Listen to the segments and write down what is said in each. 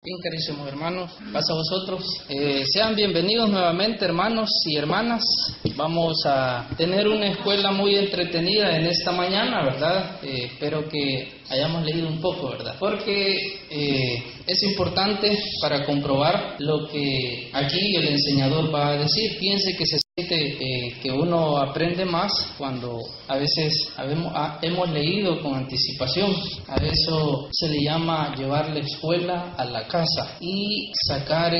Bien, carísimos hermanos, paz a vosotros. Sean bienvenidos nuevamente, hermanos y hermanas. Vamos a tener una escuela muy entretenida en esta mañana, ¿verdad? Espero que hayamos leído un poco, ¿verdad? Porque es importante para comprobar lo que aquí el enseñador va a decir. Piense que se siente que uno aprende más cuando a veces hemos leído con anticipación. A eso se le llama llevar la escuela a la casa y sacar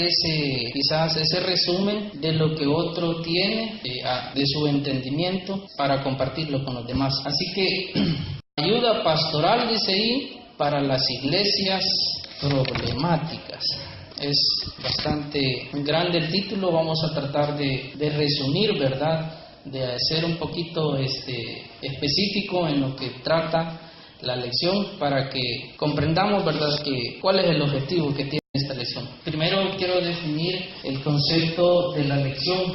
quizás ese resumen de lo que otro tiene, de su entendimiento, para compartirlo con los demás. Así que ayuda pastoral, dice ahí, para las iglesias problemáticas. Es bastante grande el título. Vamos a tratar de resumir, ¿verdad? De ser un poquito específico en lo que trata la lección para que comprendamos, ¿verdad?, cuál es el objetivo que tiene esta lección. Primero quiero definir el concepto de la lección.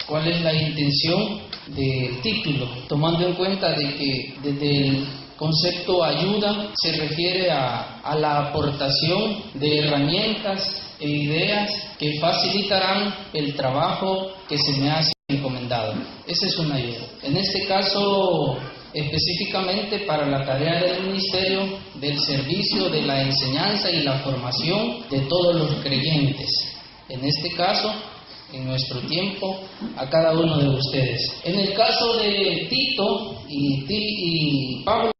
¿Cuál es la intención del título? Tomando en cuenta de que desde el concepto ayuda se refiere a la aportación de herramientas e ideas que facilitarán el trabajo que se me ha encomendado. Esa es una ayuda. En este caso, específicamente para la tarea del ministerio, del servicio, de la enseñanza y la formación de todos los creyentes. En este caso, en nuestro tiempo, a cada uno de ustedes. En el caso de Tito y Pablo,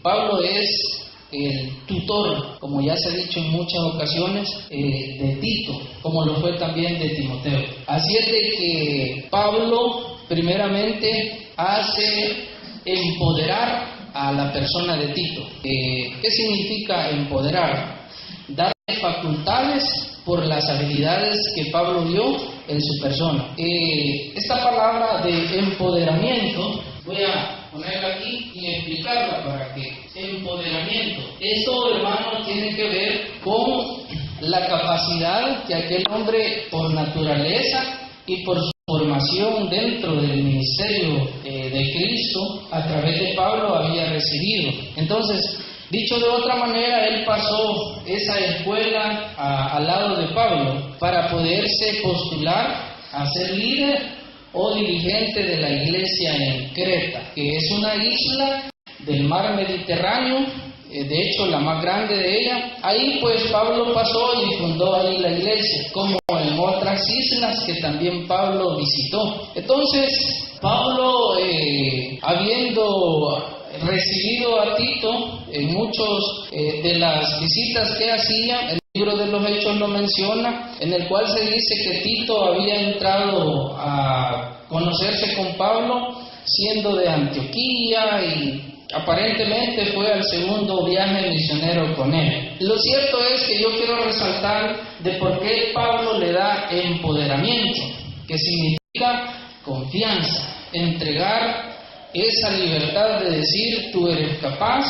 Pablo es el tutor, como ya se ha dicho en muchas ocasiones, de Tito, como lo fue también de Timoteo. Así es de que Pablo primeramente hace empoderar a la persona de Tito. ¿Qué significa empoderar? Darle facultades por las habilidades que Pablo vio en su persona. Esta palabra de empoderamiento, voy a ponerla aquí y explicarla para que empoderamiento. Esto, hermano, tiene que ver con la capacidad que aquel hombre, por naturaleza y por su formación dentro del ministerio de Cristo, a través de Pablo había recibido. Entonces, dicho de otra manera, él pasó esa escuela al lado de Pablo para poderse postular a ser líder o dirigente de la iglesia en Creta, que es una isla del mar Mediterráneo, de hecho la más grande de ella. Ahí pues Pablo pasó y fundó ahí la iglesia, como en otras islas que también Pablo visitó. Entonces Pablo, habiendo recibido a Tito en muchos de las visitas que hacía, el libro de los Hechos lo menciona, en el cual se dice que Tito había entrado a conocerse con Pablo siendo de Antioquía y aparentemente fue al segundo viaje misionero con él. Lo cierto es que yo quiero resaltar de por qué Pablo le da empoderamiento, que significa confianza, entregar esa libertad de decir: tú eres capaz,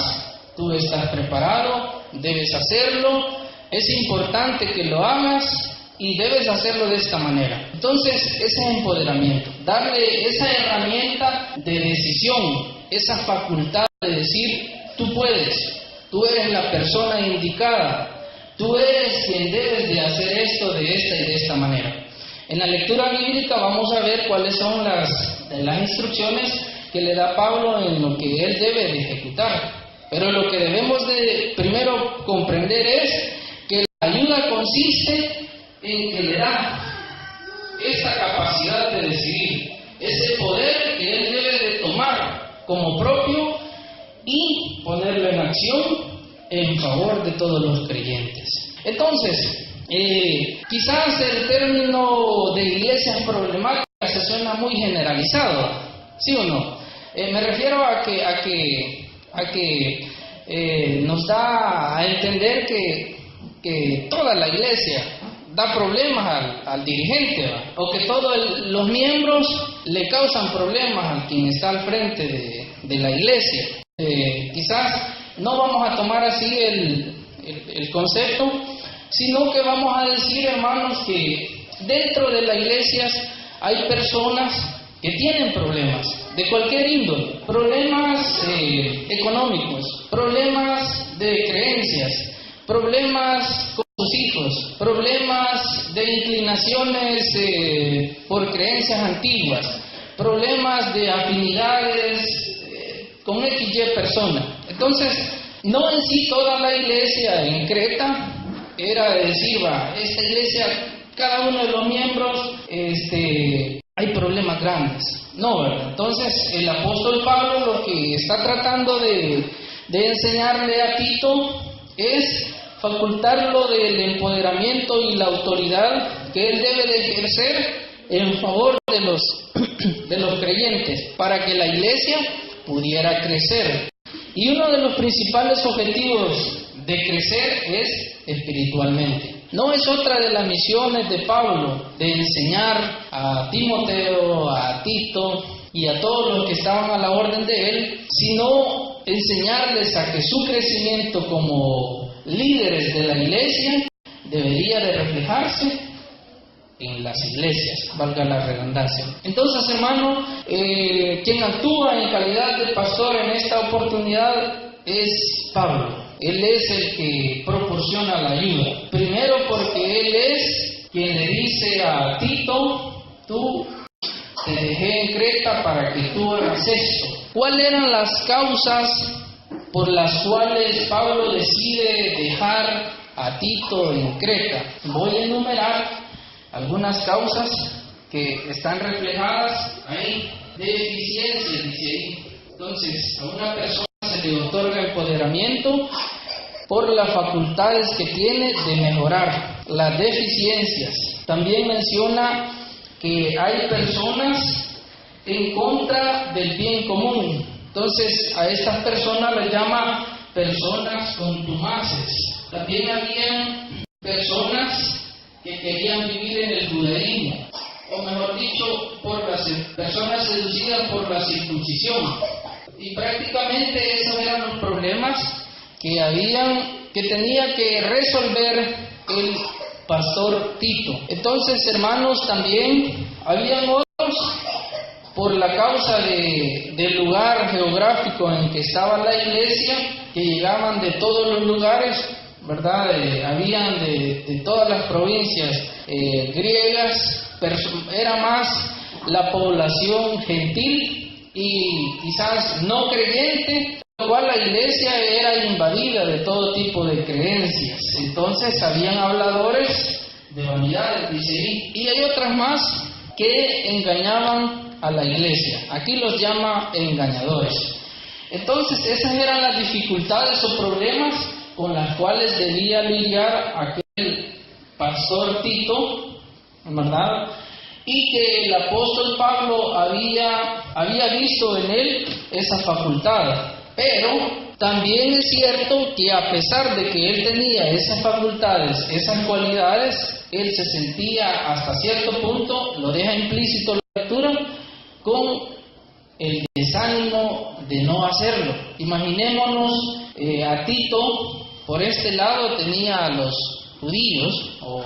tú estás preparado, debes hacerlo, es importante que lo hagas y debes hacerlo de esta manera. Entonces, ese es empoderamiento, darle esa herramienta de decisión, esa facultad de decir: tú puedes, tú eres la persona indicada, tú eres quien debes de hacer esto de esta y de esta manera. En la lectura bíblica vamos a ver cuáles son las instrucciones que le da Pablo en lo que él debe de ejecutar. Pero lo que debemos de primero comprender es que la ayuda consiste en que le da esa capacidad de decidir, ese poder que él debe de tomar como propio y ponerlo en acción en favor de todos los creyentes. Entonces, quizás el término de iglesias problemáticas se suena muy generalizado, ¿sí o no? Me refiero a que nos da a entender que toda la iglesia da problemas al dirigente, ¿va? O que todos los miembros le causan problemas al quien está al frente de la iglesia. Quizás no vamos a tomar así el concepto, sino que vamos a decir, hermanos, que dentro de las iglesias hay personas que tienen problemas de cualquier índole, problemas económicos, problemas de creencias, problemas con sus hijos, problemas de inclinaciones por creencias antiguas, problemas de afinidades con XY persona. Entonces, no en sí toda la iglesia en Creta era de decir, esta iglesia, cada uno de los miembros, hay problemas grandes. No, ¿verdad? Entonces, el apóstol Pablo lo que está tratando de enseñarle a Tito es facultarlo del empoderamiento y la autoridad que él debe de ejercer en favor de los creyentes, para que la iglesia pudiera crecer. Y uno de los principales objetivos de crecer es espiritualmente. No es otra de las misiones de Pablo, de enseñar a Timoteo, a Tito y a todos los que estaban a la orden de él, sino enseñarles a que su crecimiento como líderes de la iglesia debería de reflejarse en las iglesias, valga la redundancia. Entonces, hermano, quien actúa en calidad de pastor en esta oportunidad es Pablo. Él es el que proporciona la ayuda. Primero porque él es quien le dice a Tito, tú te dejé en Creta para que tú hagas esto. ¿Cuáles eran las causas por las cuales Pablo decide dejar a Tito en Creta? Voy a enumerar algunas causas que están reflejadas ahí. Deficiencias, dice ahí. Entonces, a una persona se le otorga empoderamiento por las facultades que tiene de mejorar las deficiencias. También menciona que hay personas en contra del bien común. Entonces, a estas personas les llama personas contumaces. También habían personas que querían vivir en el judaísmo, o mejor dicho, por las personas seducidas por la circuncisión. Y prácticamente esos eran los problemas que tenía que resolver el pastor Tito. Entonces, hermanos, también habían otros, por la causa del lugar geográfico en que estaba la iglesia, que llegaban de todos los lugares, ¿verdad? Habían de todas las provincias griegas, era más la población gentil y quizás no creyente, lo cual la iglesia era invadida de todo tipo de creencias. Entonces habían habladores de vanidades, dice ahí, y hay otras más que engañaban a la iglesia. Aquí los llama engañadores. Entonces esas eran las dificultades o problemas con las cuales debía lidiar aquel pastor Tito, ¿verdad? Y que el apóstol Pablo había visto en él esa facultad. Pero también es cierto que a pesar de que él tenía esas facultades, esas cualidades, él se sentía hasta cierto punto, lo deja implícito la lectura, con el desánimo de no hacerlo. Imaginémonos a Tito, por este lado tenía a los judíos o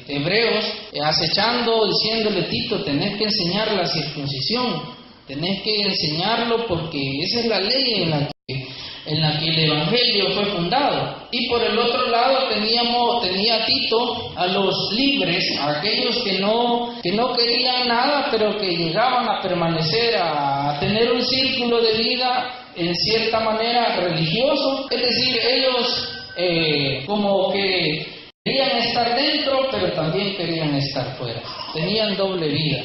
hebreos acechando, diciéndole: Tito, tenés que enseñar la circuncisión, tenés que enseñarlo porque esa es la ley en la que el evangelio fue fundado. Y por el otro lado tenía Tito a los libres, a aquellos que no querían nada, pero que llegaban a permanecer, a tener un círculo de vida en cierta manera religioso. Es decir, ellos como que querían estar dentro, pero también querían estar fuera. Tenían doble vida.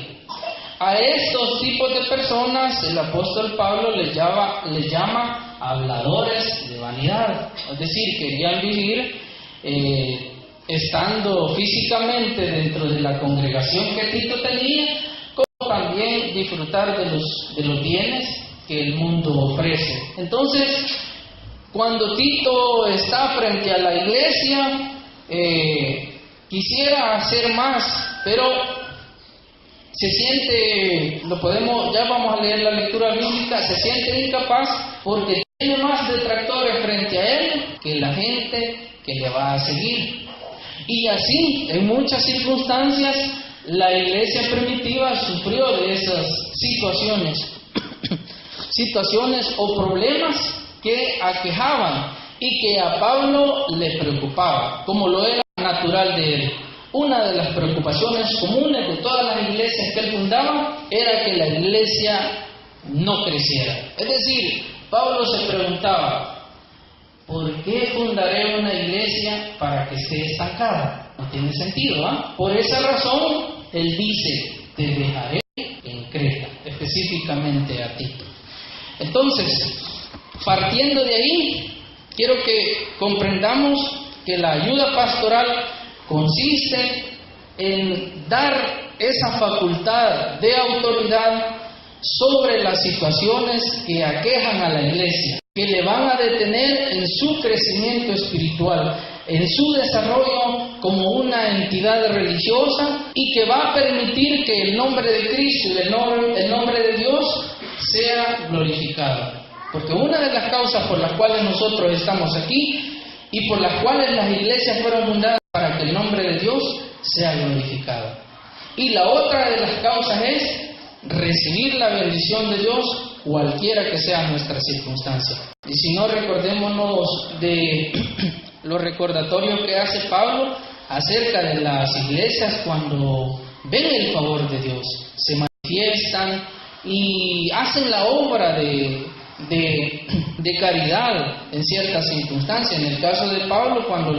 A estos tipos de personas el apóstol Pablo les llama habladores de vanidad. Es decir, querían vivir estando físicamente dentro de la congregación que Tito tenía, como también disfrutar de los bienes que el mundo ofrece. Entonces, cuando Tito está frente a la iglesia, quisiera hacer más, pero se siente, ya vamos a leer la lectura bíblica, se siente incapaz porque tiene más detractores frente a él que la gente que le va a seguir. Y así, en muchas circunstancias, la iglesia primitiva sufrió de esas situaciones o problemas que aquejaban y que a Pablo le preocupaba, como lo era natural de él. Una de las preocupaciones comunes de todas las iglesias que él fundaba era que la iglesia no creciera. Es decir, Pablo se preguntaba, ¿por qué fundaré una iglesia para que esté estancada? No tiene sentido, ¿ah? Por esa razón, él dice, te dejaré en Creta, específicamente a Tito. Entonces, partiendo de ahí, quiero que comprendamos que la ayuda pastoral consiste en dar esa facultad de autoridad sobre las situaciones que aquejan a la iglesia, que le van a detener en su crecimiento espiritual, en su desarrollo como una entidad religiosa, y que va a permitir que el nombre de Cristo y el nombre de Dios sea glorificado. Porque una de las causas por las cuales nosotros estamos aquí y por las cuales las iglesias fueron fundadas para que el nombre de Dios sea glorificado. Y la otra de las causas es recibir la bendición de Dios cualquiera que sea nuestra circunstancia. Y si no, recordémonos de los recordatorios que hace Pablo acerca de las iglesias cuando ven el favor de Dios, se manifiestan y hacen la obra de caridad en ciertas circunstancias. En el caso de Pablo, cuando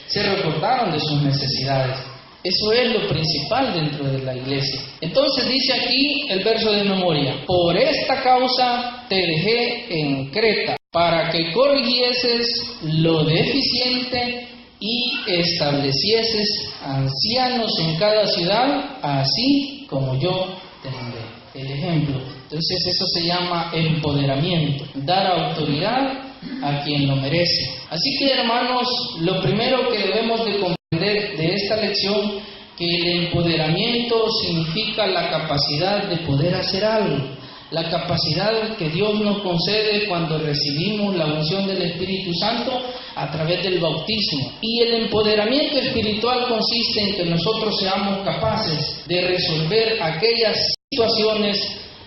se recordaron de sus necesidades. Eso es lo principal dentro de la iglesia. Entonces dice aquí el verso de memoria: por esta causa te dejé en Creta, para que corrigieses lo deficiente y establecieses ancianos en cada ciudad, así como yo te mandé. El ejemplo. Entonces eso se llama empoderamiento, dar autoridad a quien lo merece. Así que, hermanos, lo primero que debemos de comprender de esta lección, que el empoderamiento significa la capacidad de poder hacer algo, la capacidad que Dios nos concede cuando recibimos la unción del Espíritu Santo a través del bautismo. Y el empoderamiento espiritual consiste en que nosotros seamos capaces de resolver aquellas situaciones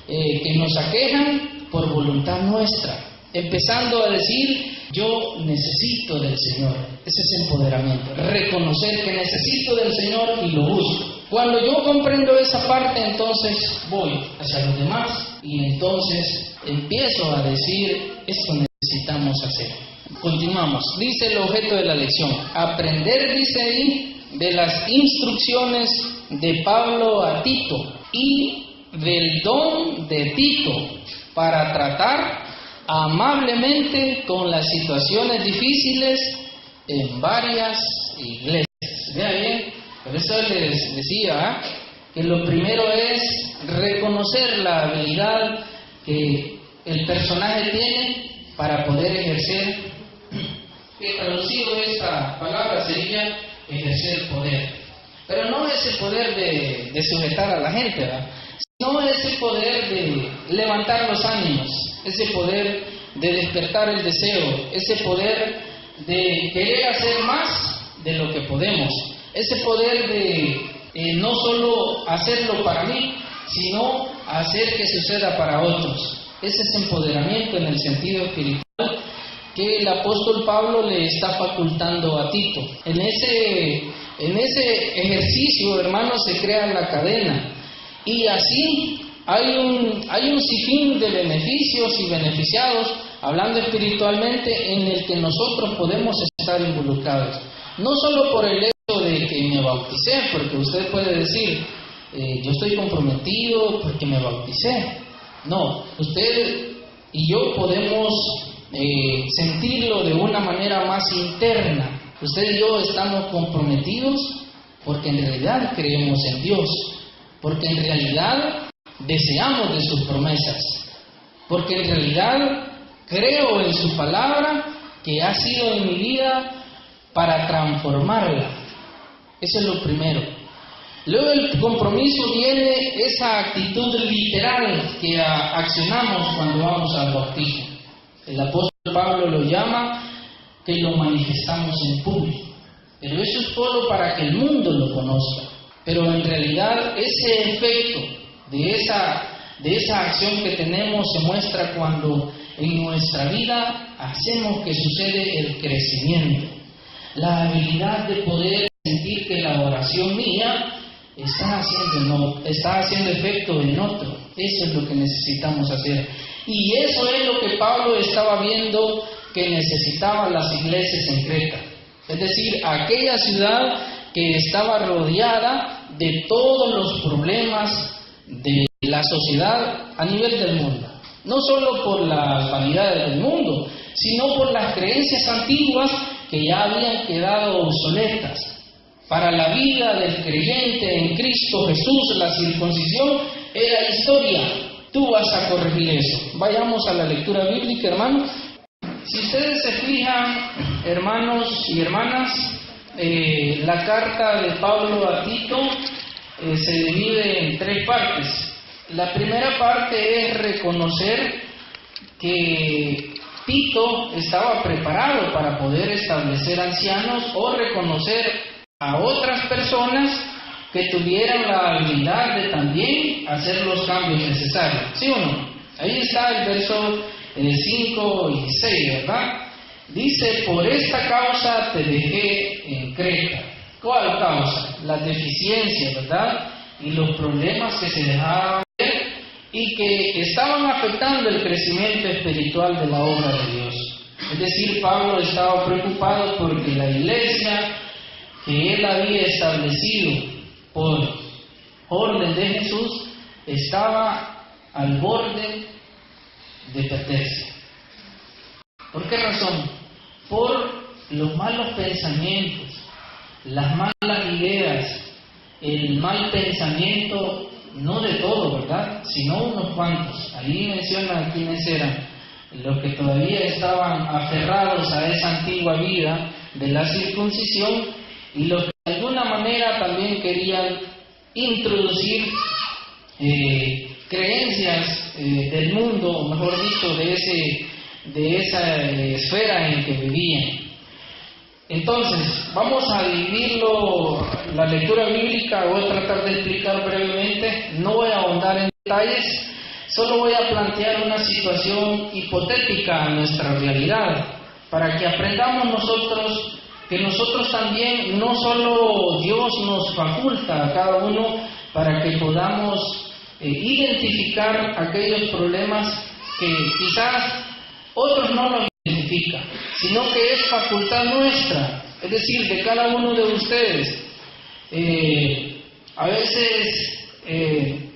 que nos aquejan por voluntad nuestra, empezando a decir, yo necesito del Señor. Ese es empoderamiento, reconocer que necesito del Señor y lo busco. Cuando yo comprendo esa parte, entonces voy hacia los demás y entonces empiezo a decir, esto necesitamos hacer. Continuamos. Dice el objeto de la lección: aprender, dice ahí, de las instrucciones de Pablo a Tito y del don de Tito para tratar amablemente con las situaciones difíciles en varias iglesias. Vea bien, por eso les decía que lo primero es reconocer la habilidad que el personaje tiene para poder ejercer, que traducido esta palabra sería ejercer poder, pero no ese poder de sujetar a la gente, ¿verdad? No ese poder de levantar los ánimos, ese poder de despertar el deseo, ese poder de querer hacer más de lo que podemos, ese poder de no solo hacerlo para mí, sino hacer que suceda para otros. Ese es empoderamiento en el sentido espiritual que el apóstol Pablo le está facultando a Tito. En ese ejercicio, hermanos, se crea la cadena. Y así hay un sinfín de beneficios y beneficiados, hablando espiritualmente, en el que nosotros podemos estar involucrados. No solo por el hecho de que me bauticé, porque usted puede decir, yo estoy comprometido porque me bauticé. No, usted y yo podemos sentirlo de una manera más interna. Usted y yo estamos comprometidos porque en realidad creemos en Dios, porque en realidad deseamos de sus promesas, porque en realidad creo en su palabra que ha sido en mi vida para transformarla. Eso es lo primero. Luego el compromiso viene esa actitud literal que accionamos cuando vamos al bautismo. El apóstol Pablo lo llama que lo manifestamos en público, pero eso es solo para que el mundo lo conozca. Pero en realidad ese efecto de esa acción que tenemos se muestra cuando en nuestra vida hacemos que sucede el crecimiento, la habilidad de poder sentir que la oración mía está haciendo efecto en otro. Eso es lo que necesitamos hacer. Y eso es lo que Pablo estaba viendo que necesitaban las iglesias en Creta. Es decir, aquella ciudad que estaba rodeada de todos los problemas de la sociedad a nivel del mundo. No solo por las vanidades del mundo, sino por las creencias antiguas que ya habían quedado obsoletas. Para la vida del creyente en Cristo Jesús, la circuncisión era historia. Tú vas a corregir eso. Vayamos a la lectura bíblica, hermanos. Si ustedes se fijan, hermanos y hermanas, la carta de Pablo a Tito se divide en 3 partes. La primera parte es reconocer que Tito estaba preparado para poder establecer ancianos o reconocer a otras personas que tuvieran la habilidad de también hacer los cambios necesarios. ¿Sí o no? Ahí está el verso 5 y 6, ¿verdad? Dice, por esta causa te dejé en Creta. ¿Cuál causa? Las deficiencias, ¿verdad? Y los problemas que se dejaban ver y que estaban afectando el crecimiento espiritual de la obra de Dios. Es decir, Pablo estaba preocupado porque la iglesia que él había establecido por orden de Jesús estaba al borde de perderse. ¿Por qué razón? Por los malos pensamientos, las malas ideas, el mal pensamiento, no de todo, ¿verdad?, sino unos cuantos. Ahí menciona quiénes eran los que todavía estaban aferrados a esa antigua vida de la circuncisión y los que de alguna manera también querían introducir creencias del mundo, o mejor dicho, de esa esfera en que vivían. Entonces, vamos a dividirlo, la lectura bíblica, voy a tratar de explicar brevemente, no voy a ahondar en detalles, solo voy a plantear una situación hipotética a nuestra realidad, para que aprendamos nosotros que nosotros también, no solo Dios nos faculta a cada uno para que podamos identificar aquellos problemas que quizás otros no los identifican, sino que es facultad nuestra, es decir, de cada uno de ustedes. A veces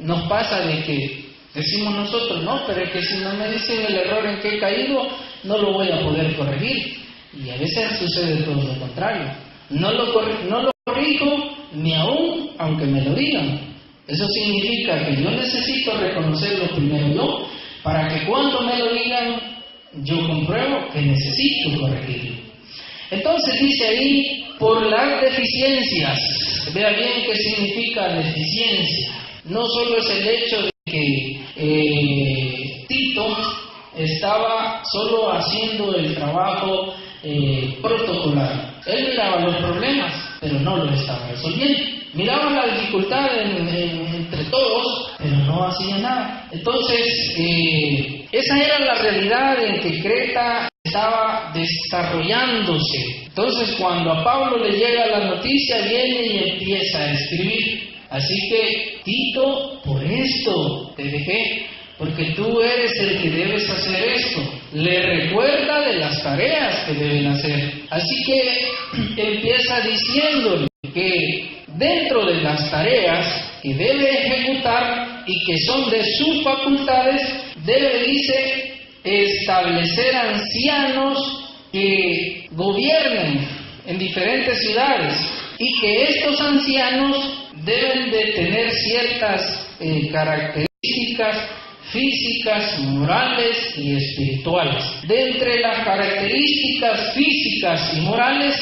nos pasa de que decimos nosotros, no, pero es que si no me dicen el error en que he caído, no lo voy a poder corregir. Y a veces sucede todo lo contrario. No lo corrijo ni aún aunque me lo digan. Eso significa que yo necesito reconocerlo primero yo, para que cuando me lo digan, yo compruebo que necesito corregirlo. Entonces dice ahí, por las deficiencias. Vea bien qué significa deficiencia. No solo es el hecho de que Tito estaba solo haciendo el trabajo protocolar. Él miraba los problemas, pero no los estaba resolviendo. Miraba la dificultad entre todos, pero no hacía nada. Entonces, esa era la realidad en que Creta estaba desarrollándose. Entonces, cuando a Pablo le llega la noticia, viene y empieza a escribir. Así que, Tito, por esto te dejé, porque tú eres el que debes hacer esto. Le recuerda de las tareas que deben hacer. Así que empieza diciéndole que dentro de las tareas que debe ejecutar y que son de sus facultades, debe, dice, establecer ancianos que gobiernen en diferentes ciudades y que estos ancianos deben de tener ciertas características físicas, morales y espirituales. De entre las características físicas y morales,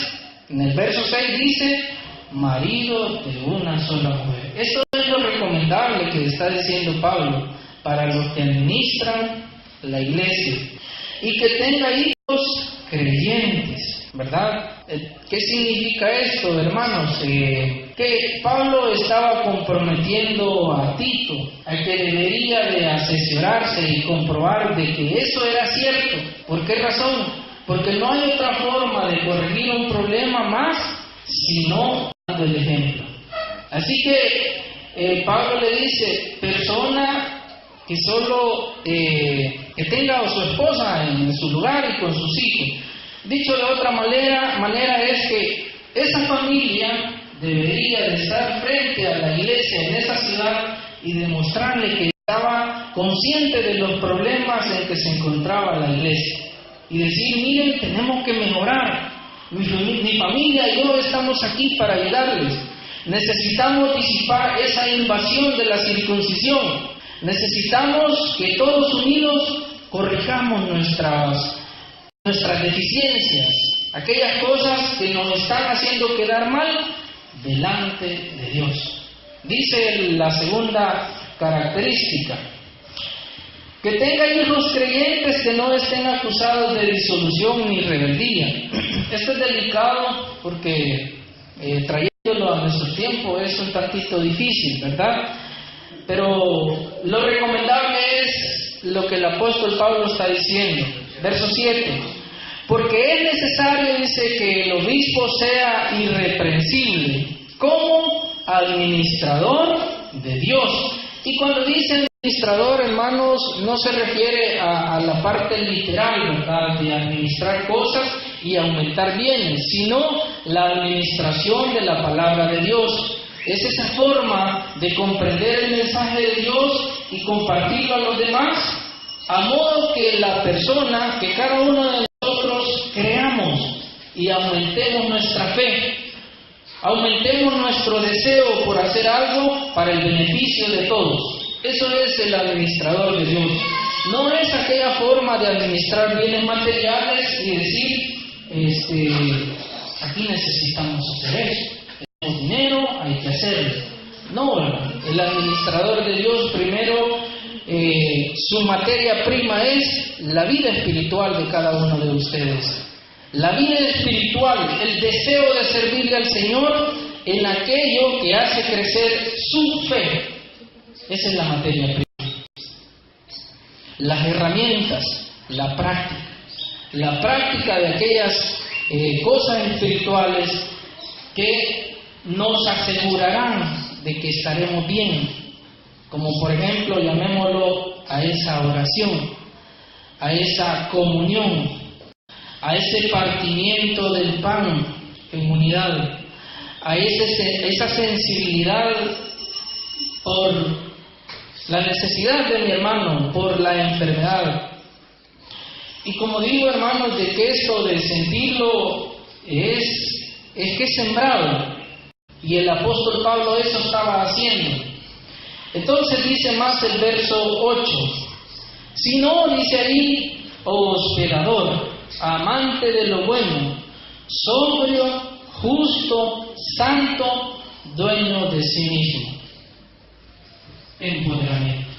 en el verso 6 dice, marido de una sola mujer. Esto es lo recomendable que está diciendo Pablo para los que administran la iglesia y que tenga hijos creyentes, ¿verdad? ¿Qué significa esto, hermanos? Que Pablo estaba comprometiendo a Tito, a que debería de asesorarse y comprobar de que eso era cierto. ¿Por qué razón? Porque no hay otra forma de corregir un problema más sino dando el ejemplo. Así que Pablo le dice, persona que solo que tenga a su esposa en su lugar y con sus hijos. Dicho de otra manera es que esa familia debería de estar frente a la iglesia en esa ciudad y demostrarle que estaba consciente de los problemas en que se encontraba la iglesia. Y decir, miren, tenemos que mejorar. Mi familia y yo estamos aquí para ayudarles. Necesitamos disipar esa invasión de la circuncisión. Necesitamos que todos unidos corrijamos nuestras deficiencias, aquellas cosas que nos están haciendo quedar mal delante de Dios. Dice la segunda característica, que tenga hijos creyentes que no estén acusados de disolución ni rebeldía. Esto es delicado porque trayéndolo a nuestro tiempo es un tantito difícil, ¿verdad? Pero lo recomendable es lo que el apóstol Pablo está diciendo. Verso 7. Porque es necesario, dice, que el obispo sea irreprensible como administrador de Dios. Y cuando dice administrador, hermanos, no se refiere a la parte literal, ¿verdad?, de administrar cosas y aumentar bienes, sino la administración de la palabra de Dios. Es esa forma de comprender el mensaje de Dios y compartirlo a los demás, a modo que la persona, que cada uno de nosotros creamos y aumentemos nuestra fe, aumentemos nuestro deseo por hacer algo para el beneficio de todos. Eso es el administrador de Dios. No es aquella forma de administrar bienes materiales y decir, aquí necesitamos hacer eso. Tenemos dinero, hay que hacerlo. No, el administrador de Dios primero, su materia prima es la vida espiritual de cada uno de ustedes. La vida espiritual, el deseo de servirle al Señor en aquello que hace crecer su fe. Esa es la materia prima. Las herramientas, la práctica de aquellas cosas espirituales que nos asegurarán de que estaremos bien, como por ejemplo, llamémoslo a esa oración, a esa comunión, a ese partimiento del pan en unidad, a esa sensibilidad por la necesidad de mi hermano, por la enfermedad. Y como digo, hermanos, de que esto de sentirlo es que es sembrado. Y el apóstol Pablo eso estaba haciendo. Entonces dice más el verso 8. Si no, dice ahí, hospedador, amante de lo bueno, sobrio, justo, santo, dueño de sí mismo. Empoderamiento.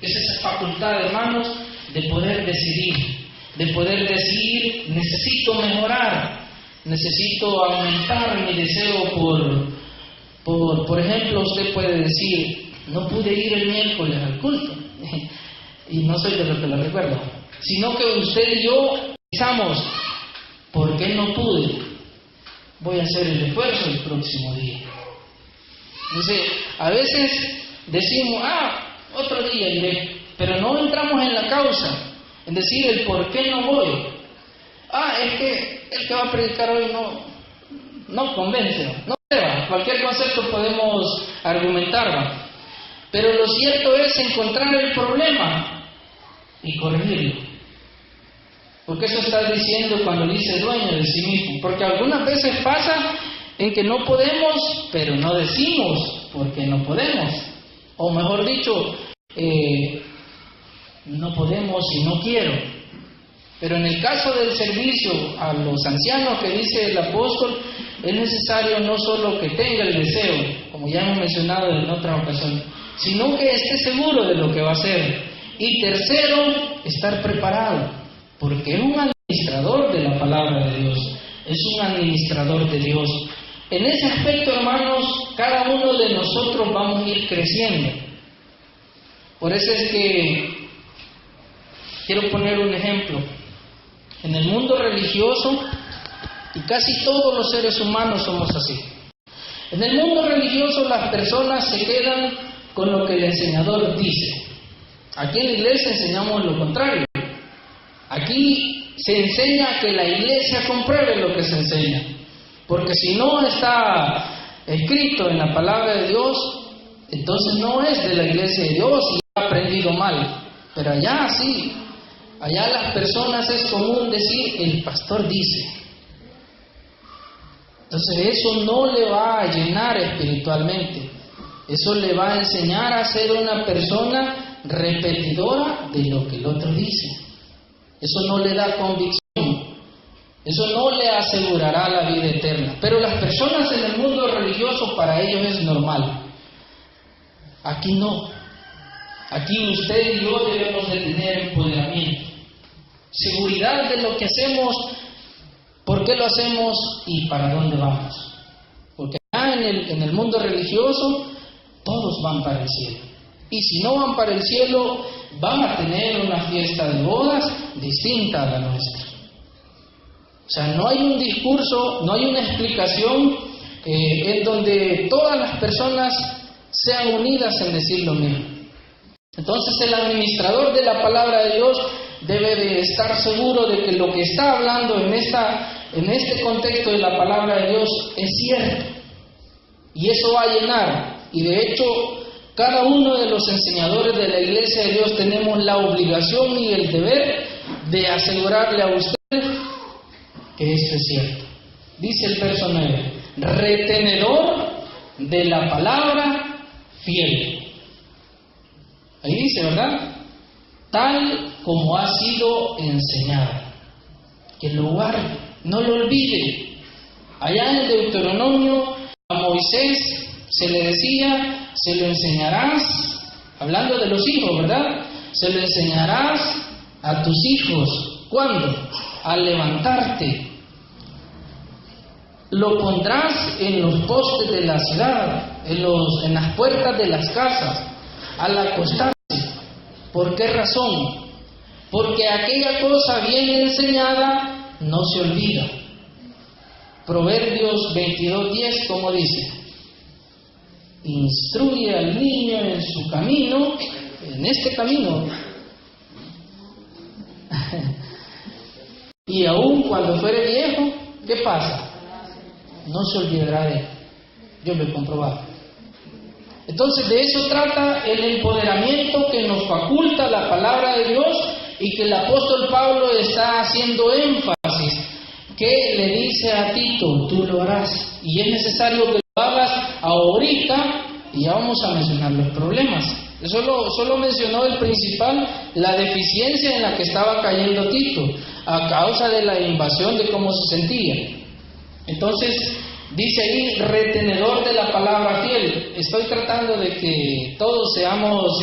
Es esa facultad, hermanos, de poder decidir, necesito mejorar, necesito aumentar mi deseo por ejemplo, usted puede decir, no pude ir el miércoles al culto, y no soy de los que lo recuerdo, sino que usted y yo pensamos, ¿por qué no pude? Voy a hacer el esfuerzo el próximo día. Entonces, a veces decimos, otro día iré, pero no entramos en la causa, en decir el por qué no voy. Es que el que va a predicar hoy no convence, no prueba. Cualquier concepto podemos argumentar, pero lo cierto es encontrar el problema y corregirlo. Porque eso está diciendo cuando dice dueño de sí mismo. Porque algunas veces pasa en que no podemos, pero no decimos porque no podemos. O mejor dicho, no podemos y no quiero. Pero en el caso del servicio a los ancianos que dice el apóstol, es necesario no solo que tenga el deseo, como ya hemos mencionado en otra ocasión, sino que esté seguro de lo que va a hacer. Y tercero, estar preparado, porque es un administrador de la palabra de Dios. es un administrador de Dios. En ese aspecto, hermanos, cada uno de nosotros vamos a ir creciendo. Por eso es que quiero poner un ejemplo. En el mundo religioso, y casi todos los seres humanos somos así. En el mundo religioso las personas se quedan con lo que el enseñador dice. Aquí en la iglesia enseñamos lo contrario. Aquí se enseña que la iglesia compruebe lo que se enseña. Porque si no está escrito en la palabra de Dios, entonces no es de la iglesia de Dios y ha aprendido mal. Pero allá sí, allá las personas es común decir, el pastor dice. Entonces eso no le va a llenar espiritualmente. Eso le va a enseñar a ser una persona repetidora de lo que el otro dice. Eso no le da convicción. Eso no le asegurará la vida eterna. Pero las personas en el mundo religioso, para ellos es normal. Aquí no. Aquí usted y yo debemos de tener empoderamiento. Seguridad de lo que hacemos, por qué lo hacemos y para dónde vamos. Porque acá en el mundo religioso todos van para el cielo. Y si no van para el cielo, van a tener una fiesta de bodas distinta a la nuestra. O sea, no hay un discurso, no hay una explicación en donde todas las personas sean unidas en decir lo mismo. Entonces el administrador de la palabra de Dios debe de estar seguro de que lo que está hablando en este contexto de la palabra de Dios es cierto. Y eso va a llenar. Y de hecho, cada uno de los enseñadores de la iglesia de Dios tenemos la obligación y el deber de asegurarle a usted que esto es cierto. Dice el verso 9, retenedor de la palabra fiel. Ahí dice, ¿verdad? Tal como ha sido enseñada. Que lo guarde, no lo olvide. Allá en el Deuteronomio a Moisés se le decía, se lo enseñarás, hablando de los hijos, ¿verdad? Se lo enseñarás a tus hijos. ¿Cuándo? Al levantarte. Lo pondrás en los postes de la ciudad, en las puertas de las casas, al acostarse. ¿Por qué razón? Porque aquella cosa bien enseñada no se olvida. Proverbios 22:10, ¿cómo dice? Instruye al niño en su camino, en este camino. Y aun cuando fuere viejo, ¿qué pasa? No se olvidará de él. Yo lo he comprobado. Entonces de eso trata el empoderamiento que nos faculta la palabra de Dios y que el apóstol Pablo está haciendo énfasis, que le dice a Tito, tú lo harás. Y es necesario que lo hagas ahorita y ya vamos a mencionar los problemas. Solo mencionó el principal, la deficiencia en la que estaba cayendo Tito a causa de la invasión, de cómo se sentía. Entonces, dice ahí, retenedor de la palabra fiel. Estoy tratando de que todos seamos,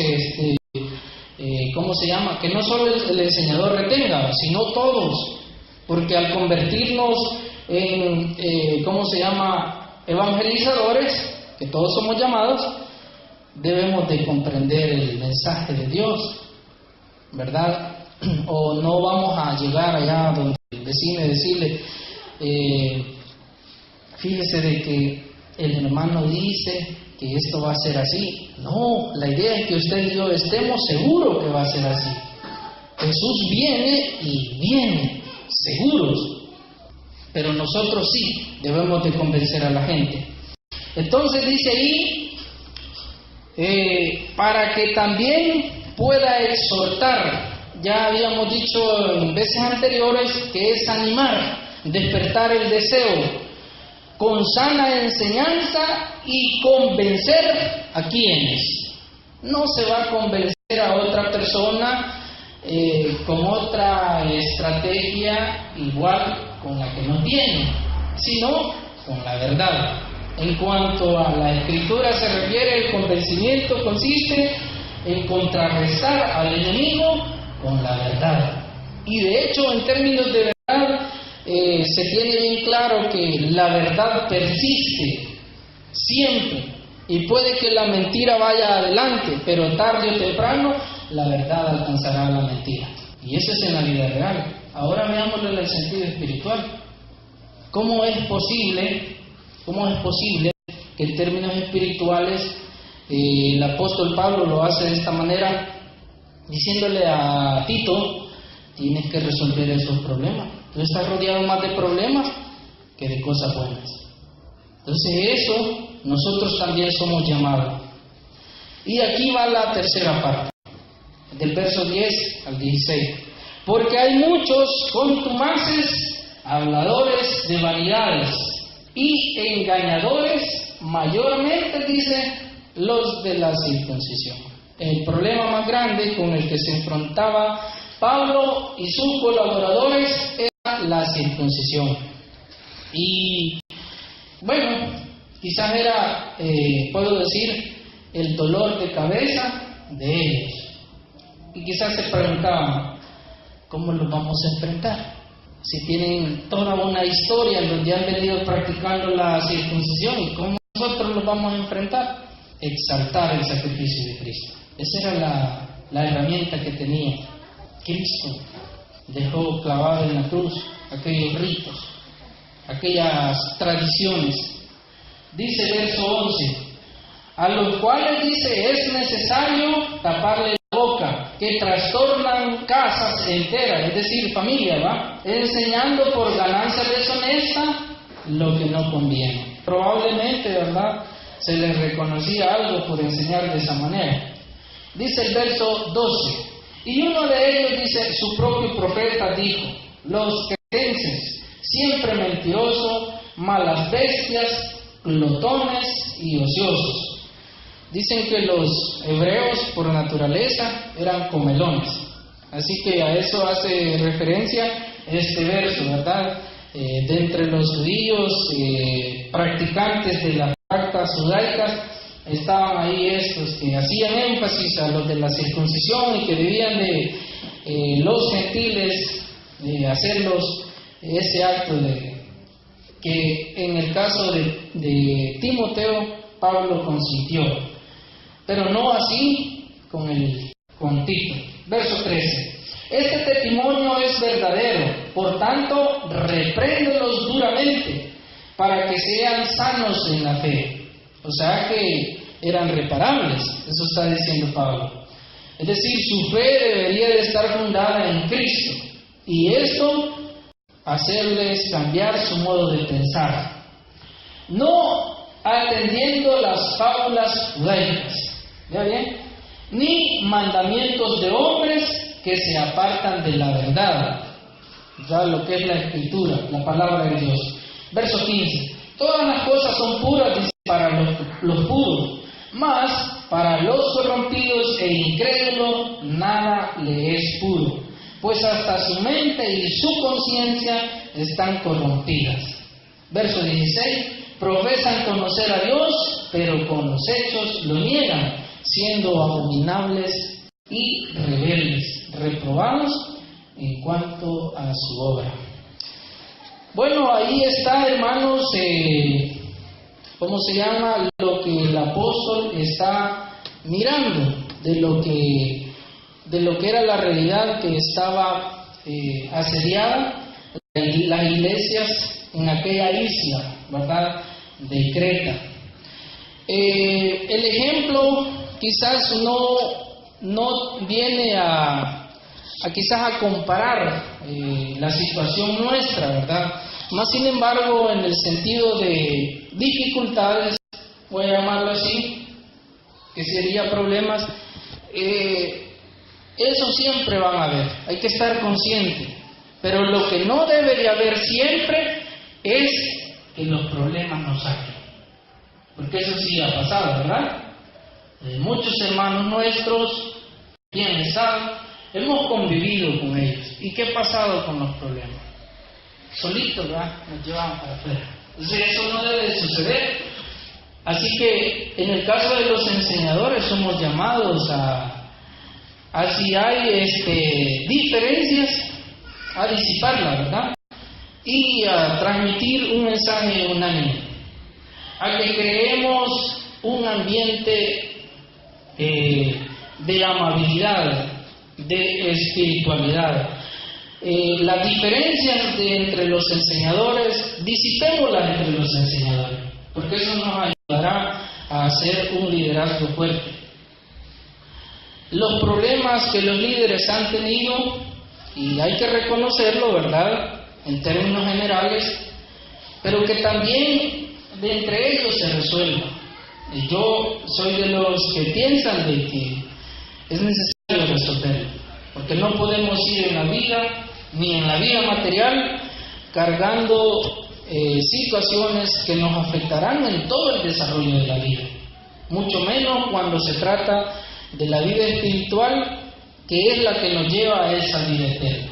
¿cómo se llama? Que no solo el enseñador retenga, sino todos. Porque al convertirnos en, ¿cómo se llama? Evangelizadores, que todos somos llamados, debemos de comprender el mensaje de Dios, ¿verdad? O no vamos a llegar allá donde el vecino y decirle, fíjese de que el hermano dice que esto va a ser así. No, la idea es que usted y yo estemos seguros que va a ser así. Jesús viene y viene, seguros. Pero nosotros sí debemos de convencer a la gente. Entonces dice ahí, para que también pueda exhortar. Ya habíamos dicho en veces anteriores que es animar, despertar el deseo, con sana enseñanza y convencer a quienes. No se va a convencer a otra persona con otra estrategia igual con la que no tiene, sino con la verdad. En cuanto a la Escritura se refiere, el convencimiento consiste en contrarrestar al enemigo con la verdad. Y de hecho, en términos de verdad, se tiene bien claro que la verdad persiste siempre, y puede que la mentira vaya adelante, pero tarde o temprano la verdad alcanzará la mentira. Y eso es en la vida real. Ahora veámoslo en el sentido espiritual. ¿Cómo es posible que en términos espirituales el apóstol Pablo lo hace de esta manera, diciéndole a Tito: tienes que resolver esos problemas? Tú estás rodeado más de problemas que de cosas buenas. Entonces eso nosotros también somos llamados. Y aquí va la tercera parte, del verso 10 al 16. Porque hay muchos contumaces, habladores de vanidades y engañadores, mayormente, dice, los de la circuncisión. El problema más grande con el que se enfrentaba Pablo y sus colaboradores era la circuncisión. Y bueno, quizás era, puedo decir, el dolor de cabeza de ellos. Y quizás se preguntaban: ¿cómo los vamos a enfrentar? Si tienen toda una historia en donde han venido practicando la circuncisión, ¿y cómo nosotros los vamos a enfrentar? Exaltar el sacrificio de Cristo. Esa era la herramienta que tenía. Cristo dejó clavado en la cruz aquellos ritos, aquellas tradiciones. Dice el verso 11: a los cuales, dice, es necesario taparle la boca, que trastornan casas enteras, es decir, familia, ¿va? Enseñando por ganancia deshonesta lo que no conviene. Probablemente, ¿verdad?, se les reconocía algo por enseñar de esa manera. Dice el verso 12: y uno de ellos, dice, su propio profeta dijo: los cretenses, siempre mentirosos, malas bestias, glotones y ociosos. Dicen que los hebreos por naturaleza eran comelones. Así que a eso hace referencia este verso, ¿verdad? De entre los judíos practicantes de las actas judaicas estaban ahí estos que hacían énfasis a los de la circuncisión y que debían de los gentiles hacerlos ese acto que en el caso de Timoteo Pablo consintió, pero no así con Tito. Verso 13: este testimonio es verdadero, por tanto repréndelos duramente para que sean sanos en la fe. O sea que eran reparables, eso está diciendo Pablo. Es decir, su fe debería de estar fundada en Cristo, y esto hacerles cambiar su modo de pensar, no atendiendo las fábulas judaicas, ¿ya bien?, ni mandamientos de hombres que se apartan de la verdad, ya lo que es la Escritura, la palabra de Dios. Verso 15: todas las cosas son puras, dice, para los puros, mas para los corrompidos e incrédulos nada le es puro, pues hasta su mente y su conciencia están corrompidas. Verso 16: profesan conocer a Dios, pero con los hechos lo niegan, siendo abominables y rebeldes, reprobados en cuanto a su obra. Bueno, ahí está, hermanos, ¿cómo se llama? Lo que el apóstol está mirando de lo que era la realidad que estaba asediada las iglesias en aquella isla, ¿verdad?, de Creta. El ejemplo quizás no viene quizás a comparar la situación nuestra, ¿verdad? Más sin embargo, en el sentido de dificultades, voy a llamarlo así, que sería problemas, eso siempre van a haber, hay que estar consciente. Pero lo que no debe de haber siempre es que los problemas nos saquen, porque eso sí ha pasado, ¿verdad? Muchos hermanos nuestros, quienes saben, hemos convivido con ellos. ¿Y qué ha pasado con los problemas? Solitos, ¿verdad?, nos llevan para afuera. Entonces eso no debe de suceder. Así que en el caso de los enseñadores somos llamados a si hay diferencias, a disiparlas, ¿verdad? y a transmitir un mensaje unánime, a que creemos un ambiente de amabilidad, de espiritualidad. Las diferencias entre los enseñadores, disipémoslas entre los enseñadores, porque eso nos ayudará a hacer un liderazgo fuerte. Los problemas que los líderes han tenido, y hay que reconocerlo, ¿verdad?, en términos generales, pero que también de entre ellos se resuelva. Y yo soy de los que piensan de que es necesario resolverlo, porque no podemos ir en la vida, ni en la vida material, cargando situaciones que nos afectarán en todo el desarrollo de la vida, mucho menos cuando se trata de la vida espiritual, que es la que nos lleva a esa vida eterna.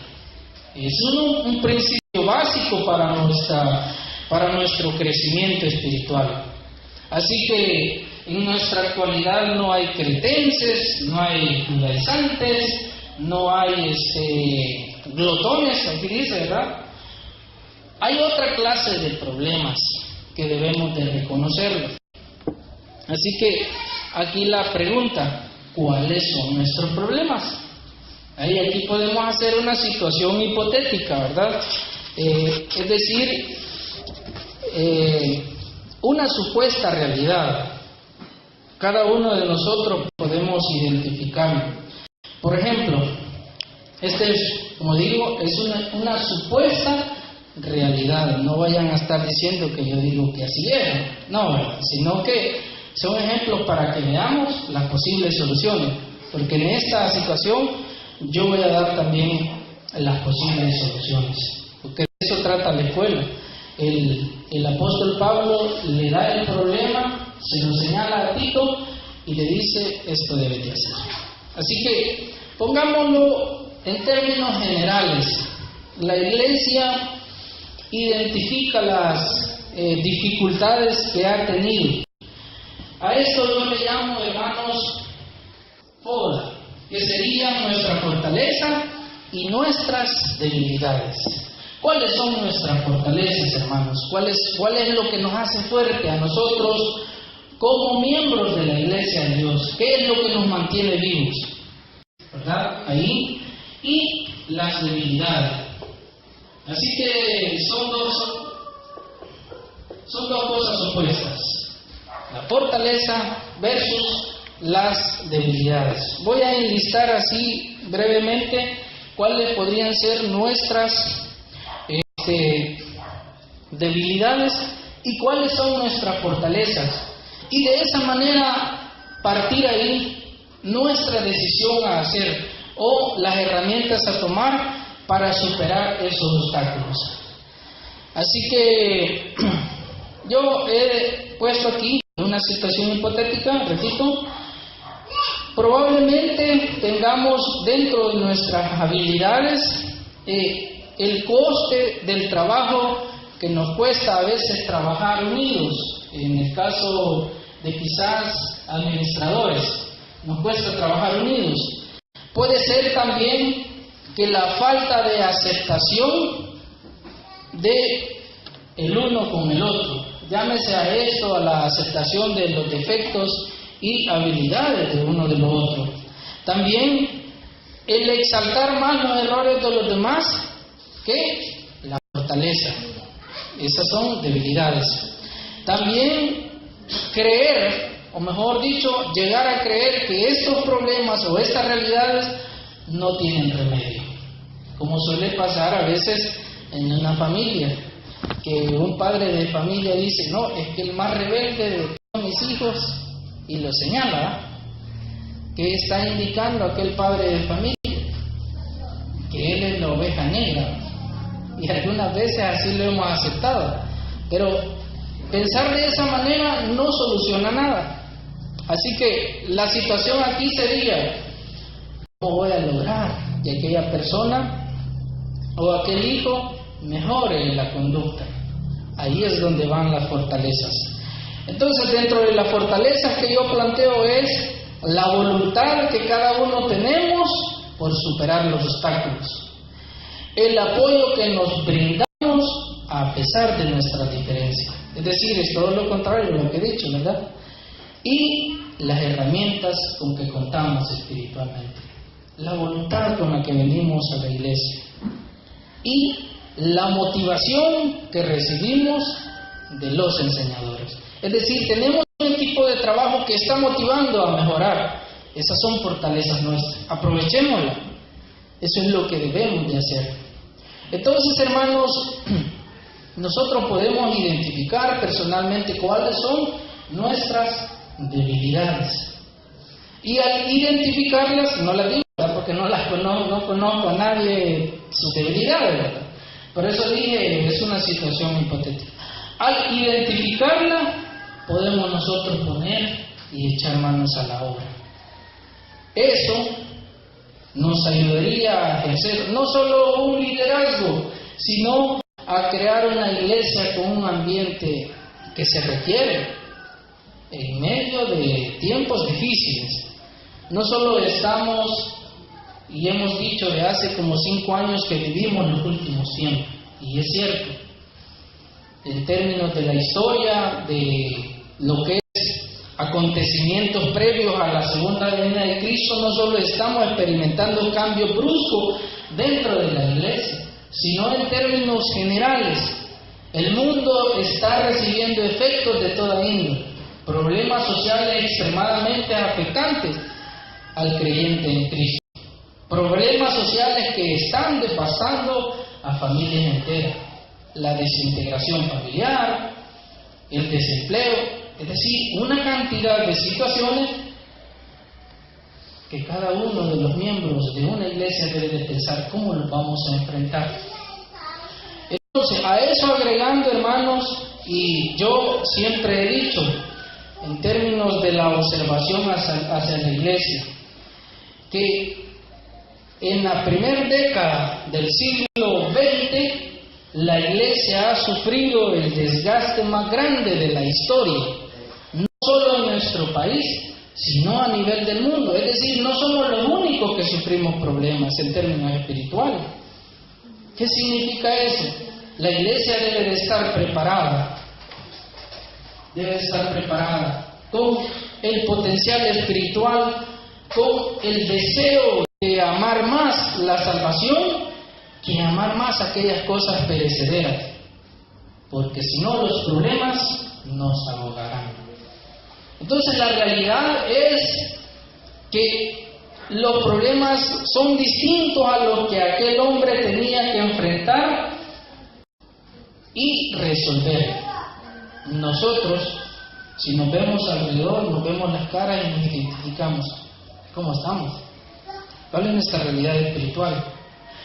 Es un principio básico para nuestro crecimiento espiritual. Así que en nuestra actualidad no hay cretenses, no hay judaizantes, no hay glotones, aquí dice, ¿verdad? Hay otra clase de problemas que debemos de reconocerlos. Así que aquí la pregunta, ¿cuáles son nuestros problemas? Aquí podemos hacer una situación hipotética, ¿verdad? Es decir, una supuesta realidad. Cada uno de nosotros podemos identificarlo. Por ejemplo, como digo, es una supuesta realidad. No vayan a estar diciendo que yo digo que así es, no, sino que son ejemplos para que veamos las posibles soluciones, porque en esta situación yo voy a dar también las posibles soluciones, porque de eso trata la escuela. El apóstol Pablo le da el problema, se lo señala a Tito y le dice, esto debe de hacer. Así que pongámoslo en términos generales. La iglesia identifica las dificultades que ha tenido. A esto yo le llamo, hermanos, FODA, que sería nuestra fortaleza y nuestras debilidades. ¿Cuáles son nuestras fortalezas, hermanos? ¿Cuál es lo que nos hace fuerte a nosotros como miembros de la Iglesia de Dios? ¿Qué es lo que nos mantiene vivos? ¿Verdad? Ahí. Y las debilidades. Así que son dos cosas opuestas. La fortaleza versus las debilidades. Voy a enlistar así brevemente cuáles podrían ser nuestras debilidades y cuáles son nuestras fortalezas. Y de esa manera partir ahí nuestra decisión a hacer o las herramientas a tomar para superar esos obstáculos. Así que yo he puesto aquí una situación hipotética, repito, probablemente tengamos dentro de nuestras habilidades el coste del trabajo que nos cuesta a veces trabajar unidos. En el caso de quizás administradores, nos cuesta trabajar unidos. Puede ser también que la falta de aceptación de el uno con el otro, llámese a esto, a la aceptación de los defectos y habilidades de uno de los otros. También el exaltar más los errores de los demás que la fortaleza. Esas son debilidades. También creer, o mejor dicho, llegar a creer que estos problemas o estas realidades no tienen remedio. Como suele pasar a veces en una familia, que un padre de familia dice, no, es que el más rebelde de todos mis hijos, y lo señala, que está indicando aquel padre de familia que él es la oveja negra, y algunas veces así lo hemos aceptado, pero pensar de esa manera no soluciona nada. Así que la situación aquí sería, ¿cómo voy a lograr que aquella persona o aquel hijo mejore la conducta? Ahí es donde van las fortalezas. Entonces, dentro de las fortalezas que yo planteo es la voluntad que cada uno tenemos por superar los obstáculos, el apoyo que nos brindamos a pesar de nuestras diferencias. Es decir, es todo lo contrario de lo que he dicho, ¿verdad? Y las herramientas con que contamos espiritualmente, la voluntad con la que venimos a la iglesia y la motivación que recibimos de los enseñadores. Es decir, tenemos un equipo de trabajo que está motivando a mejorar. Esas son fortalezas nuestras. Aprovechémoslas. Eso es lo que debemos de hacer. Entonces, hermanos, nosotros podemos identificar personalmente cuáles son nuestras debilidades. Y al identificarlas, no las digo, ¿verdad? Porque no conozco a nadie sus debilidades, ¿verdad? Por eso dije, es una situación hipotética. Al identificarla, podemos nosotros poner y echar manos a la obra. Eso nos ayudaría a ejercer no solo un liderazgo, sino a crear una iglesia con un ambiente que se requiere en medio de tiempos difíciles. No solo estamos, y hemos dicho de hace como 5 años que vivimos los últimos tiempos, y es cierto, en términos de la historia, de lo que es acontecimientos previos a la segunda venida de Cristo, no solo estamos experimentando cambios bruscos dentro de la iglesia, sino en términos generales. El mundo está recibiendo efectos de toda índole, problemas sociales extremadamente afectantes al creyente en Cristo, problemas sociales que están devastando a familias enteras, la desintegración familiar, el desempleo, es decir, una cantidad de situaciones que cada uno de los miembros de una iglesia debe de pensar cómo los vamos a enfrentar. Entonces, a eso agregando, hermanos, y yo siempre he dicho, en términos de la observación hacia la iglesia, que en la primera década del siglo XX, la iglesia ha sufrido el desgaste más grande de la historia, no solo en nuestro país, sino a nivel del mundo. Es decir, no somos los únicos que sufrimos problemas en términos espirituales. ¿Qué significa eso? La iglesia debe de estar preparada, con el potencial espiritual, con el deseo de amar más la salvación que amar más aquellas cosas perecederas, porque si no los problemas nos ahogarán. Entonces la realidad es que los problemas son distintos a los que aquel hombre tenía que enfrentar y resolver. Nosotros, si nos vemos alrededor, nos vemos las caras y nos identificamos. ¿Cómo estamos? ¿Cuál es nuestra realidad espiritual?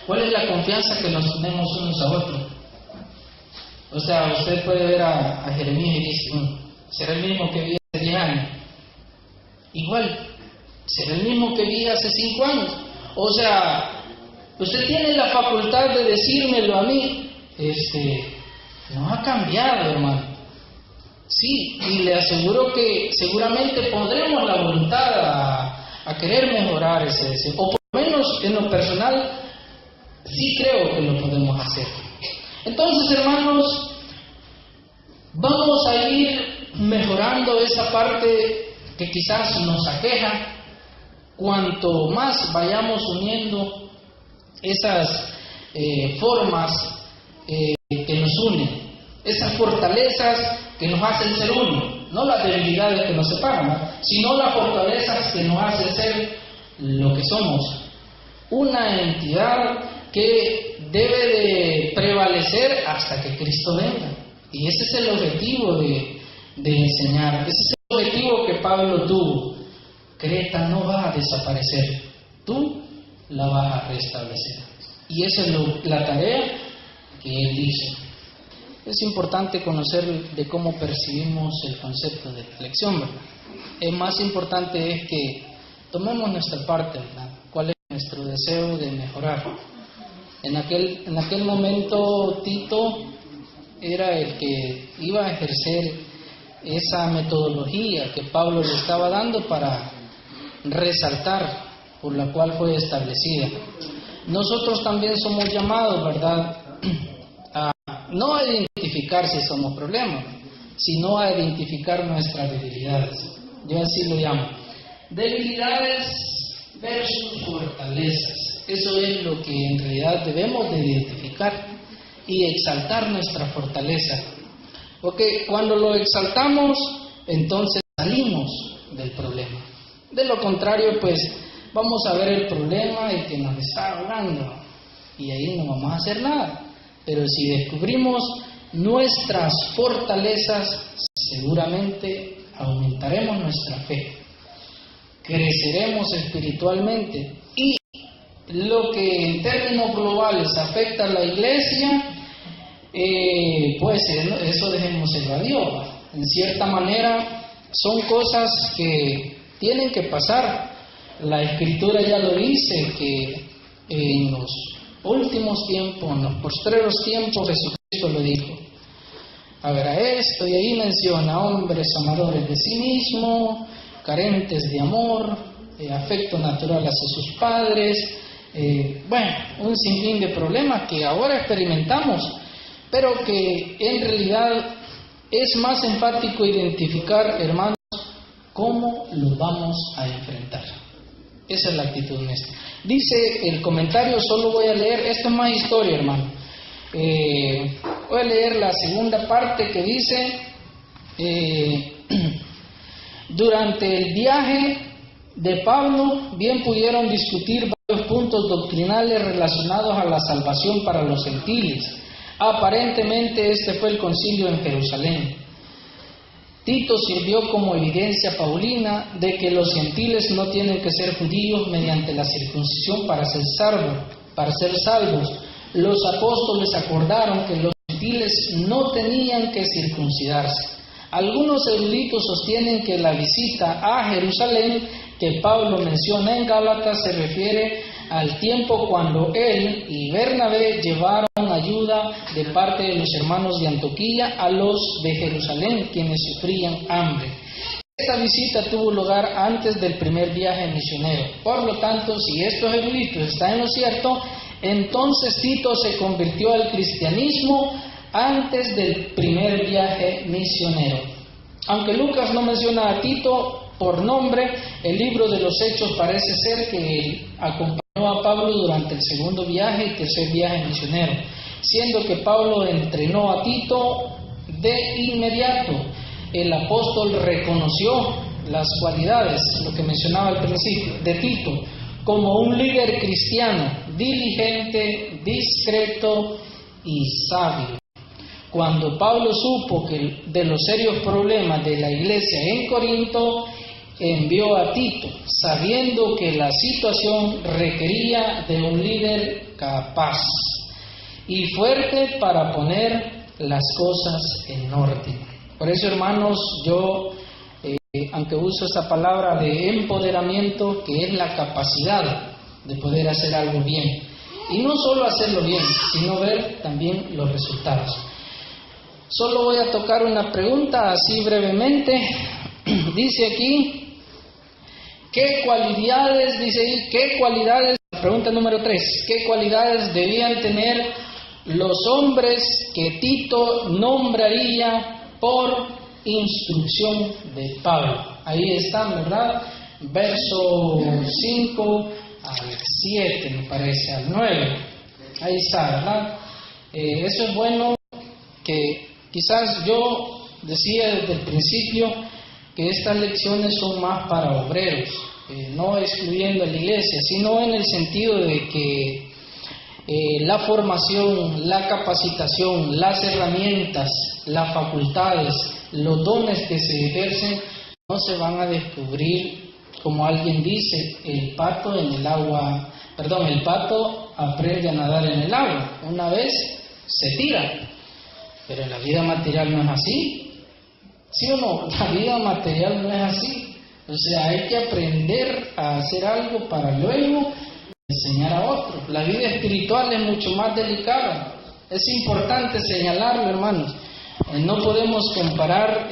¿Cuál es la confianza que nos tenemos unos a otros? O sea, usted puede ver a Jeremías y dice, ¿será el mismo que vi hace 10 años? Igual, ¿será el mismo que vi hace 5 años? O sea, usted tiene la facultad de decírmelo a mí, no ha cambiado, hermano. Sí, y le aseguro que seguramente pondremos la voluntad a querer mejorar ese deseo, o por lo menos en lo personal, sí creo que lo podemos hacer. Entonces, hermanos, vamos a ir mejorando esa parte que quizás nos aqueja. Cuanto más vayamos uniendo esas formas que nos unen, esas fortalezas que nos hacen ser uno, no las debilidades que nos separan, sino las fortalezas que nos hacen ser lo que somos, una entidad que debe de prevalecer hasta que Cristo venga. Y ese es el objetivo de enseñar, ese es el objetivo que Pablo tuvo. Creta no va a desaparecer, tú la vas a restablecer. Y esa es la tarea que él hizo. Es importante conocer de cómo percibimos el concepto de reflexión, ¿verdad? El más importante es que tomemos nuestra parte, ¿verdad? ¿Cuál es nuestro deseo de mejorar? En aquel momento Tito era el que iba a ejercer esa metodología que Pablo le estaba dando para resaltar, por la cual fue establecida. Nosotros también somos llamados, ¿verdad?, a no a identificar si somos problemas, sino a identificar nuestras debilidades. Yo así lo llamo. Debilidades versus fortalezas. Eso es lo que en realidad debemos de identificar y exaltar nuestra fortaleza. Porque cuando lo exaltamos, entonces salimos del problema. De lo contrario, pues vamos a ver el problema y que nos está ahogando y ahí no vamos a hacer nada. Pero si descubrimos nuestras fortalezas, seguramente aumentaremos nuestra fe, creceremos espiritualmente y lo que en términos globales afecta a la iglesia, pues eso dejémoselo a Dios. En cierta manera son cosas que tienen que pasar. La Escritura ya lo dice, que en los últimos tiempos, en los postreros tiempos, Jesucristo lo dijo. Habrá esto, y ahí menciona hombres amadores de sí mismos, carentes de amor, afecto natural hacia sus padres, un sinfín de problemas que ahora experimentamos, pero que en realidad es más enfático identificar, hermanos, cómo lo vamos a enfrentar. Esa es la actitud nuestra. Dice el comentario, solo voy a leer, esto es más historia, hermano. Voy a leer la segunda parte que dice, durante el viaje de Pablo, bien pudieron discutir varios puntos doctrinales relacionados a la salvación para los gentiles. Aparentemente este fue el concilio en Jerusalén. Tito sirvió como evidencia paulina de que los gentiles no tienen que ser judíos mediante la circuncisión para ser salvos. Los apóstoles acordaron que los gentiles no tenían que circuncidarse. Algunos eruditos sostienen que la visita a Jerusalén que Pablo menciona en Gálatas se refiere al tiempo cuando él y Bernabé llevaron ayuda de parte de los hermanos de Antioquía a los de Jerusalén, quienes sufrían hambre. Esta visita tuvo lugar antes del primer viaje misionero. Por lo tanto, si estos eruditos están en lo cierto, entonces Tito se convirtió al cristianismo antes del primer viaje misionero. Aunque Lucas no menciona a Tito por nombre, el libro de los Hechos parece ser que acompañó a Pablo durante el segundo viaje y tercer viaje misionero, siendo que Pablo entrenó a Tito de inmediato. El apóstol reconoció las cualidades, lo que mencionaba al principio, de Tito, como un líder cristiano, diligente, discreto y sabio. Cuando Pablo supo que de los serios problemas de la iglesia en Corinto, envió a Tito, sabiendo que la situación requería de un líder capaz y fuerte para poner las cosas en orden. Por eso, hermanos, yo, aunque uso esa palabra de empoderamiento, que es la capacidad de poder hacer algo bien, y no solo hacerlo bien, sino ver también los resultados. Solo voy a tocar una pregunta así brevemente. Dice aquí, ¿qué cualidades, pregunta número 3, qué cualidades debían tener los hombres que Tito nombraría por instrucción de Pablo? Ahí están, ¿verdad? Verso 5 al 7, me parece, al 9. Ahí está, ¿verdad? Eso es bueno, que quizás yo decía desde el principio que estas lecciones son más para obreros, no excluyendo a la iglesia, sino en el sentido de que la formación, la capacitación, las herramientas, las facultades, los dones que se ejercen no se van a descubrir, como alguien dice, el pato aprende a nadar en el agua, una vez se tira, pero en la vida material no es así. ¿Sí o no? La vida material no es así. O sea, hay que aprender a hacer algo para luego enseñar a otros. La vida espiritual es mucho más delicada. Es importante señalarlo, hermanos. No podemos comparar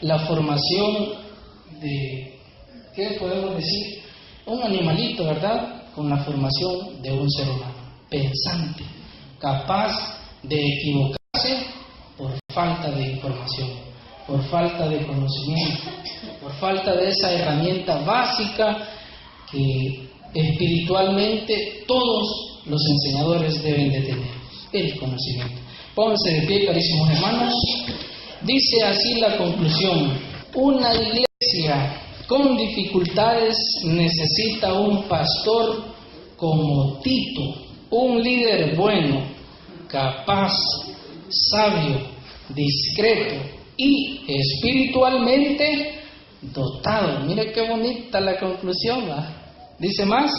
la formación de, ¿qué podemos decir? Un animalito, ¿verdad? Con la formación de un ser humano. Pensante, capaz de equivocarse hace por falta de información, por falta de conocimiento, por falta de esa herramienta básica que espiritualmente todos los enseñadores deben de tener, el conocimiento. Pónganse de pie, carísimos hermanos. Dice así la conclusión: una iglesia con dificultades necesita un pastor como Tito, un líder bueno, capaz, sabio, discreto y espiritualmente dotado. Mire qué bonita la conclusión, ¿va? Dice más: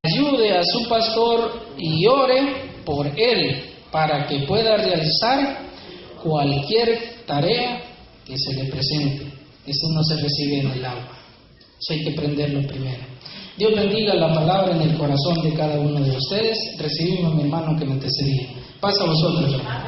ayude a su pastor y ore por él para que pueda realizar cualquier tarea que se le presente. Eso no se recibe en el agua, eso hay que aprenderlo primero. Dios bendiga la palabra en el corazón de cada uno de ustedes. Recibimos a mi hermano que me antecedía. Pasa a vosotros, hermano.